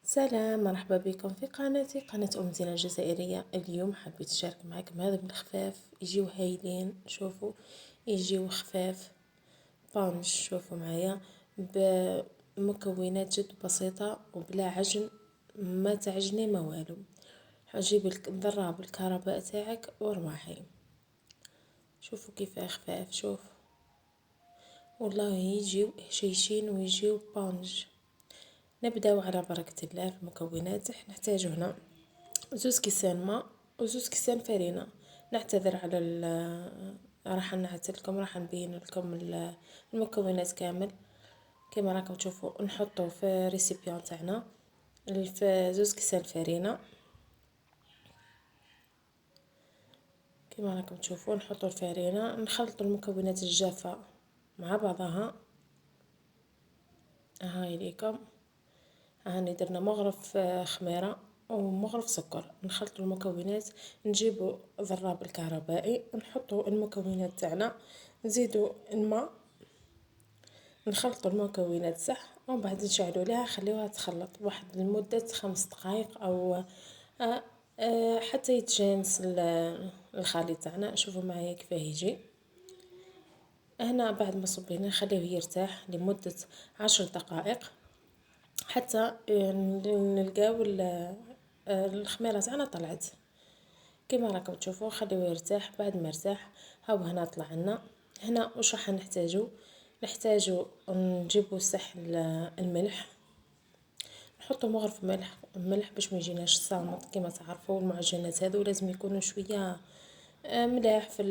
سلام، مرحبا بكم في قناتي قناة زينة الجزائرية. اليوم حبيت أشارك معكم هذا من الخفاف، يجيو هايلين. شوفوا، يجيو خفاف بانش. شوفوا معايا بمكونات جد بسيطة وبلا عجن، ما تعجني ما والو. حجيب الضراب الكهرباء تاعك ورواحي. شوفوا كيف خفاف، شوف والله يجيو هشيشين ويجيو بانج. نبداو على بركة الله. في المكونات نحتاج هنا زوز كيسان ماء وزوز كيسان فرينة. نعتذر على راح نعتلكم، راح نبين لكم المكونات كامل. كما راكم تشوفوا نحطو في ريسيبيون تاعنا في زوز كيسان فرينة. كما راكم تشوفوا نحطو الفرينة، نخلطو المكونات الجافة مع بعضها. هاي ليكم، هاني درنا مغرف خميرة ومغرف سكر. نخلطوا المكونات، نجيبوا ضراب الكهربائي، نحطوا المكونات تاعنا، نزيدوا الماء، نخلطوا المكونات صح، ومن بعد نشعلوا لها، خليوها تخلط واحد لمدة 5 دقائق او حتى يتجانس الخليط تاعنا. شوفوا معايا كيفاه يجي. هنا بعد ما صبينا نخليه يرتاح لمدة 10 دقائق حتى نلقاو الخميرة تاعنا طلعت. كما راكم تشوفوا خليوه يرتاح. بعد ما ارتاح هاو هنا طلع لنا. هنا واش راح نحتاجو نجيبو صح الملح، نحطو مغرف ملح باش ما يجيناش صامت. كما تعرفوا المعجنات هذو لازم يكونوا شويه ملاح في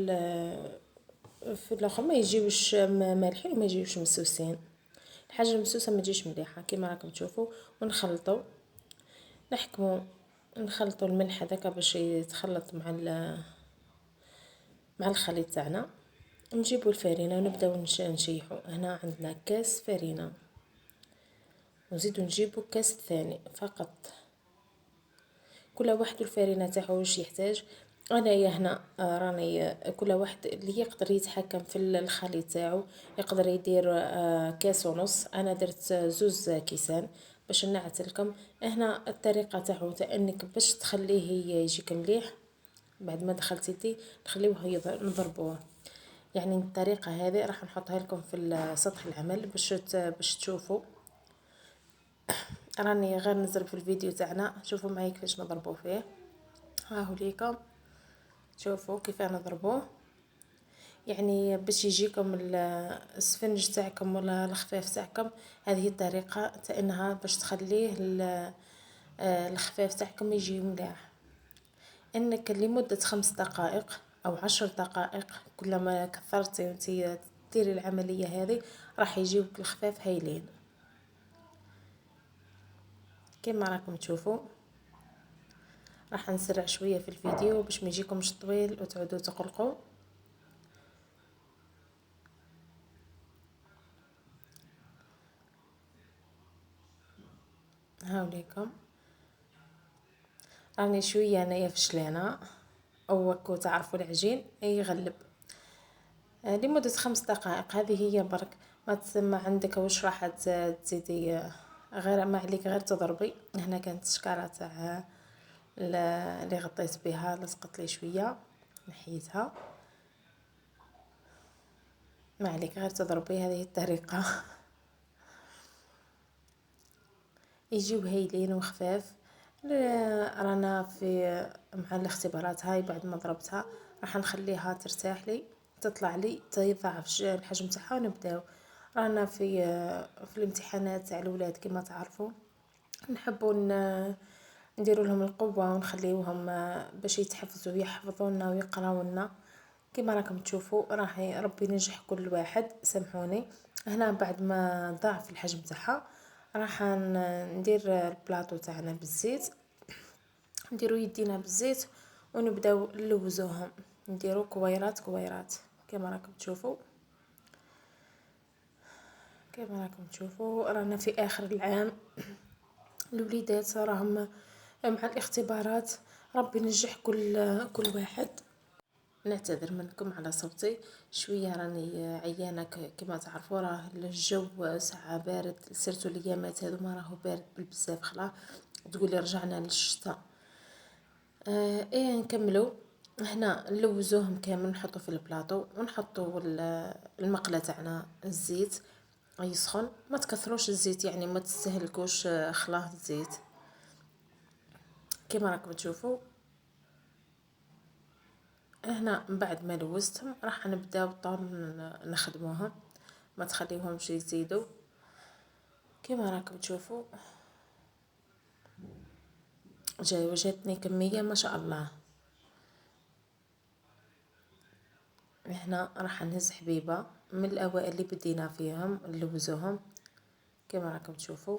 الاخر، ما يجيوش مالحين وما يجيوش مسوسين. الحاجه المسوسه ما تجيش مليحه. كما راكم تشوفوا ونخلطوا، نحكموا نخلطوا الملح هذاك باش يتخلط مع الخليط تاعنا. نجيبوا الفرينه ونبداو نشيحوا. هنا عندنا كاس فرينه، نزيدو نجيبو كاس ثاني فقط. كل واحد الفرينه تاعو واش يحتاج. انايا هنا راني كل واحد اللي يقدر يتحكم في الخليط تاعو يقدر يدير كاس ونص. انا درت زوز كيسان باش نعتلكم. هنا الطريقه تاعو تاع انك باش تخليه يجيك مليح. بعد ما دخلتي دي نخليوه نضربوه. يعني الطريقه هذه راح نحطها لكم في سطح العمل باش تشوفوا. راني غير نزرب في الفيديو تاعنا. شوفوا معايا كيفاش نضربوه فيه. ها هو ليكم، شوفوا كيف نضربوه. يعني باش يجيكم السفنج تاعكم ولا الخفاف تاعكم. هذه الطريقه تاع انها باش تخليه الخفاف تاعكم يجي مليح. انك لمده 5 دقائق او 10 دقائق، كلما كثرتي وانتي ديري العمليه هذه راح يجيوك الخفاف هايلين. كما راكم تشوفوا راح نسرع شويه في الفيديو باش ما يجيكمش طويل وتعودوا تقلقوا. هاوليكم راني شويه انايا فشلانه، او كو تعرفوا العجين يغلب. لمده 5 دقائق هذه هي برك. ما تسمى عندك واش راح تزيدي، غير ما عليك غير تضربي. هنا كانت الشكاره تاع اللي غطيت بها لصقت لي شويه، نحيتها. ما عليك غير تضربي، هذه الطريقه. يجيو هايلين وخفاف. رانا في مع الاختبارات هاي. بعد ما ضربتها راح نخليها ترتاح لي، تطلع لي تضاعف الحجم تاعها ونبداو. رانا في الامتحانات تاع الاولاد كما تعرفوا، نحبوا نديروا لهم القوه ونخليوهم باش يتحفزوا يحفظونا ويقراونا. كما راكم تشوفوا راح ربي ينجح كل واحد. سامحوني. هنا بعد ما ضاعف الحجم تاعها راح ندير البلاطو تاعنا بالزيت. نديرو يدينا بالزيت ونبداو نلوزوهم، نديرو كويرات كويرات. كما راكم تشوفوا رانا في اخر العام. الوليدات راهم مع الاختبارات. ربي ينجح كل واحد. نعتذر منكم على صوتي شويه، راني عيانه كما تعرفوا، راه الجو ساعه بارد، سيرتو الايامات هذو ما راهو بارد بزاف، خلاص تقولي رجعنا للشتاء. ايه نكملوا. هنا نلوزوهم كامل، نحطو في البلاطو ونحطو المقله تاعنا الزيت يسخن، ما تكثروش الزيت يعني ما تستهلكوش خلاط الزيت كما راكم تشوفوا. هنا من بعد ما لوزتهم راح نبداو طول نخدموهم، ما تخليوهمش يزيدوا كما راكم تشوفوا. جاتني كمية ما شاء الله. هنا راح نهز حبيبة من الاوائل اللي بدينا فيهم نلوزوهم كما راكم تشوفوا.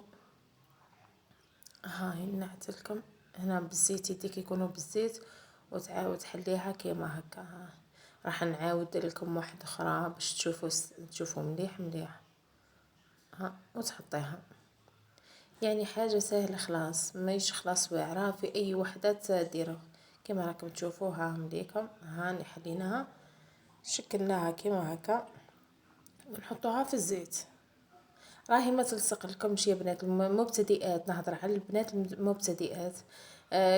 هاي نعتلكم هنا بالزيت، يديك يكونوا بالزيت وتعاود تحليها كيما هكا. راح نعاود لكم واحده اخرى باش تشوفوا مليح مليح. ها وتحطيها، يعني حاجه سهله خلاص، ماهيش خلاص واعره، في اي وحده تديروه كما راكم تشوفوا. ها مليكم، ها حليناها شكلناها كيما هكا ونحطوها في الزيت. راهي ما تلصق لكمش يا بنات المبتدئات، نهضر على البنات المبتدئات.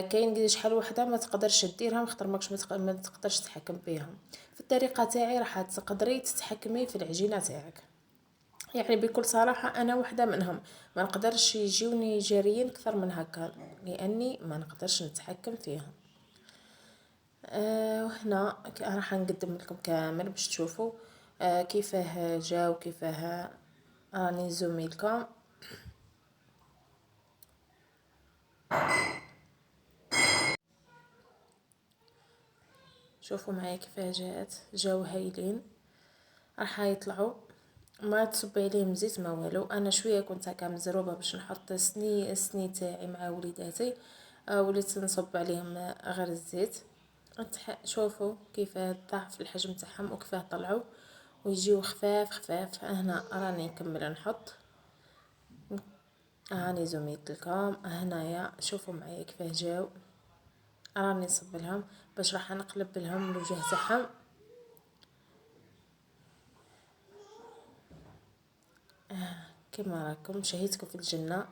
كاين قد شحال وحده ما تقدرش ديرها خاطر ماكش ما تقدرش تتحكم بيهم. في الطريقه تاعي راح تقدري تتحكمي في العجينه تاعك، يعني بكل صراحه انا وحده منهم، ما نقدرش يجوني جاريين اكثر من هكا لاني ما نقدرش نتحكم فيهم. وهنا راح نقدم لكم كامل باش تشوفوا كيفاه جاو كيفاه. راني نزومي لكم. شوفوا معايا كيفاه جاو هايلين. راح يطلعوا ما تصبي عليهم زيت ما والو. انا شويه كنت هكا مزروبه باش نحط سني تاعي مع وليداتي، وليت نصب عليهم غير الزيت. شوفوا كيفاه ضعف الحجم تاعهم وكيفاه طلعوا ويجيو خفاف خفاف. هنا راني نكمل نحط، هاني زوميت لكم هنايا شوفوا معايا كيفاه جاو. راني نصب لهم باش راح نقلب لهم الوجه تاعهم. كما راكم شهيتكم في الجنة.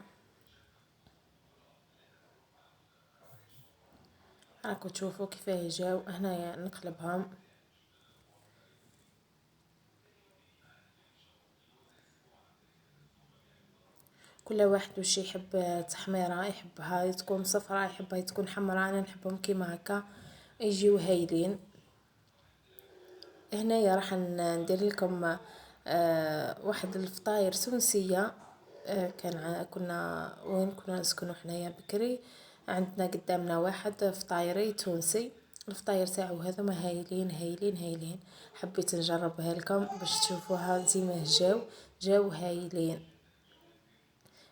راكم تشوفوا كيفاه جاو. هنايا نقلبهم. كل واحد وش يحب، تحميرة يحبها تكون صفراء، يحبها تكون حمراء، انا نحبهم كيما هكا يجيو هايلين. هنايا راح ندير لكم واحد الفطاير تونسيه. كنا وين كنا نسكنوا حنايا بكري، عندنا قدامنا واحد فطايري تونسي، الفطاير تاعو هذا ما هايلين هايلين هايلين. حبيت نجربها لكم باش تشوفوها زي ما جاو هايلين.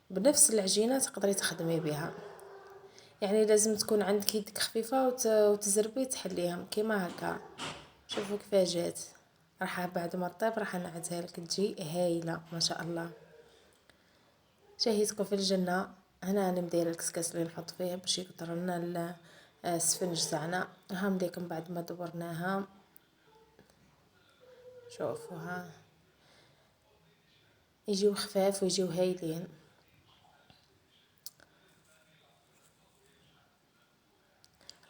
بنفس العجينه تقدري تخدمي بها، يعني لازم تكون عندك يدك خفيفه وتزربي تحليهم كيما هكا. شوفوا كيفاه جات. راح بعد ما طيب راح نعدها لك تجي هايله ما شاء الله. شهيتكم في الجنه. هنا انا مديره الكسكاس اللي نحط فيه باش يقدر لنا السفنج تاعنا. هام ليكم بعد ما دورناها شوفوها يجيو خفاف ويجيو هايلين.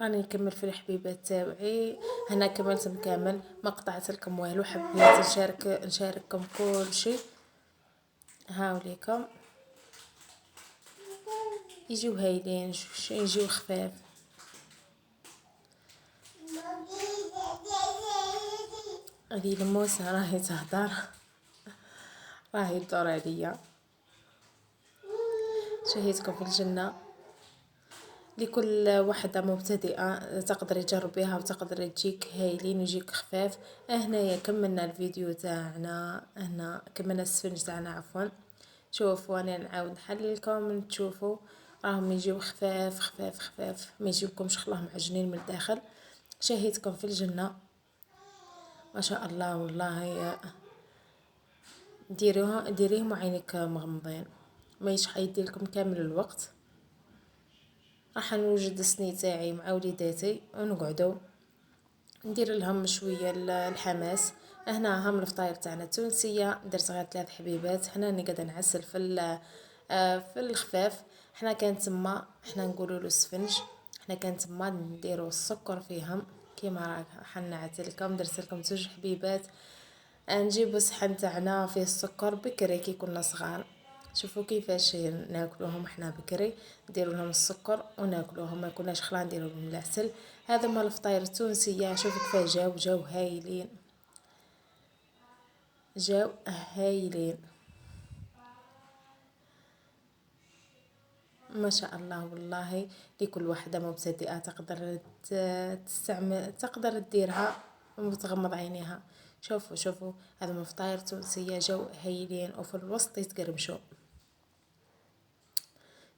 راني نكمل في الحبيبات تاوعي. هنا كملت كامل ما قطعت لكم والو، حبيت نشارككم كل شيء. هاوليكم يجيو هايلين يجيو خفاف. هذه الموسى راهي تهدر راهي تدور عليا. شهيتكم في الجنة. لكل وحده مبتدئه تقدر تجربيها وتقدر تجيك هايلين ويجيك خفاف. هنايا كملنا الفيديو تاعنا، هنا كملنا السفنج تاعنا عفوا. شوفوا انا نعاود نحلل لكم تشوفوا راهم يجيو خفاف خفاف خفاف، ما يجيوكمش خلاهم معجنين من الداخل. شهيتكم في الجنه ما شاء الله والله. ديريهم وعينك مغمضين، ما يدير لكم كامل الوقت. راح نوجد السني تاعي مع وليداتي ونقعدوا ندير لهم شويه الحماس. هنا هم الفطاير تاعنا التونسيه، درت غير 3 حبيبات. هنا راني قاعده نعسل في الخفاف. حنا كان تما حنا نقولوا له السفنج. حنا كان تما نديروا السكر فيهم كيما راك حنعت لكم. درت لكم 2 حبيبات. نجيبوا صحن تاعنا فيه السكر بكري كي كنا صغار. شوفوا كيفاش ناكلوهم احنا بكري، نديروا لهم السكر وناكلوهم، ما كناش خلا نديروا لهم العسل. هذا ما الفطاير التونسيه. شوفوا كيفاش جاو هايلين، جاو هايلين ما شاء الله. والله لكل وحده مبتدئه تقدر تقدر تديرها وتغمض عينيها. شوفوا هذا من فطاير تونسيه جاو هايلين وفي الوسط يتقرمشوا.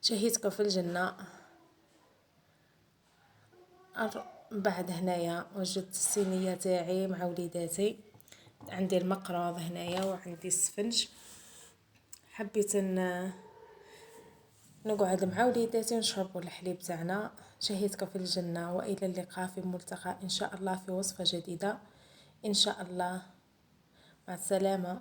شهيتكم في الجنه. بعد هنايا وجدت الصينيه تاعي مع وليداتي. عندي المقراض هنايا وعندي السفنج. حبيت نقعد مع وليداتي ونشربوا الحليب تاعنا. شهيتكم في الجنة، وإلى اللقاء في ملتقى إن شاء الله في وصفة جديدة إن شاء الله. مع السلامة.